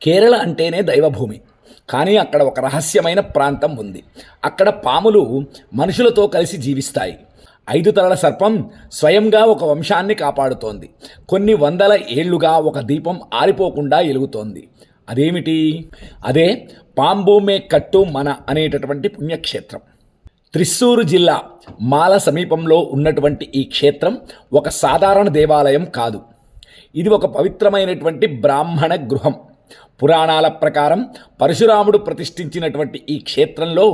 కేరళ అంటేనే దైవభూమి. కానీ అక్కడ ఒక రహస్యమైన ప్రాంతం ఉంది. అక్కడ పాములు మనుషులతో కలిసి జీవిస్తాయి. 5 తలల సర్పం స్వయంగా ఒక వంశాన్ని కాపాడుతోంది. కొన్ని వందల ఏళ్లుగా ఒక దీపం ఆరిపోకుండా ఎలుగుతోంది. అదేమిటి? అదే పాంబోమే కట్టు మన అనేటటువంటి పుణ్యక్షేత్రం. త్రిస్సూరు జిల్లా మాల సమీపంలో ఉన్నటువంటి ఈ క్షేత్రం ఒక సాధారణ దేవాలయం కాదు. ఇది ఒక పవిత్రమైనటువంటి బ్రాహ్మణ గృహం. పురాణాల ప్రకారం పరశురాముడు ప్రతిష్ఠించినటువంటి ఈ క్షేత్రంలో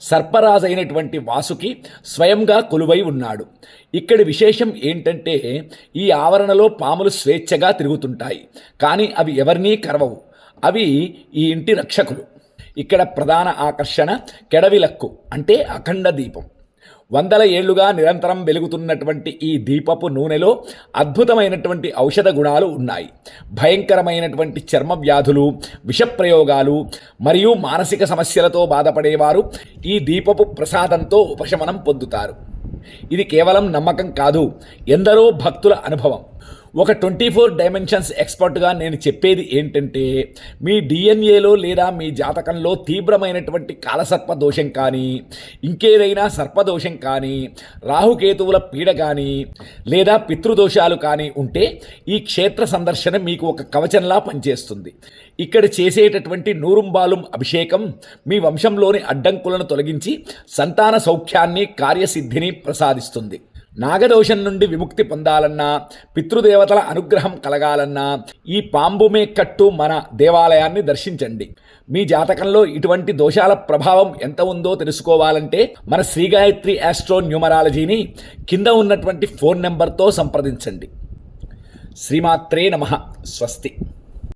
సర్పరాజైనటువంటి వాసుకి స్వయంగా కొలువై ఉన్నాడు. ఇక్కడి విశేషం ఏంటంటే ఈ ఆవరణలో పాములు స్వేచ్ఛగా తిరుగుతుంటాయి. కానీ అవి ఎవరినీ కరవవు. అవి ఈ ఇంటి రక్షకులు. ఇక్కడ ప్రధాన ఆకర్షణ కెడవిలక్కు అంటే అఖండ దీపం. వందల ఏళ్లుగా నిరంతరం వెలుగుతున్నటువంటి ఈ దీపపు నూనెలో అద్భుతమైనటువంటి ఔషధ గుణాలు ఉన్నాయి. భయంకరమైనటువంటి చర్మ వ్యాధులు, విషప్రయోగాలు మరియు మానసిక సమస్యలతో బాధపడేవారు ఈ దీపపు ప్రసాదంతో ఉపశమనం పొందుతారు. ఇది కేవలం నమ్మకం కాదు, ఎందరో భక్తుల అనుభవం. ఒక 24 డైమెన్షన్స్ ఎక్స్పర్ట్గా నేను చెప్పేది ఏంటంటే మీ డిఎన్ఏలో లేదా మీ జాతకంలో తీవ్రమైనటువంటి కాలసర్ప దోషం కానీ, ఇంకేదైనా సర్పదోషం కానీ, రాహుకేతువుల పీడ కానీ లేదా పితృదోషాలు కానీ ఉంటే ఈ క్షేత్ర సందర్శన మీకు ఒక కవచంలా పనిచేస్తుంది. ఇక్కడ చేసేటటువంటి నూరుంబాలుం అభిషేకం మీ వంశంలోని అడ్డంకులను తొలగించి సంతాన సౌఖ్యాన్ని, కార్యసిద్ధిని ప్రసాదిస్తుంది. నాగదోషం నుండి విముక్తి పొందాలన్నా, పితృదేవతల అనుగ్రహం కలగాలన్నా ఈ పాంబుమే కట్టు మన దేవాలయాన్ని దర్శించండి. మీ జాతకంలో ఇటువంటి దోషాల ప్రభావం ఎంత ఉందో తెలుసుకోవాలంటే మన శ్రీగాయత్రి ఆస్ట్రో న్యూమరాలజీని కింద ఉన్నటువంటి ఫోన్ నెంబర్తో సంప్రదించండి. శ్రీమాత్రే నమః. స్వస్తి.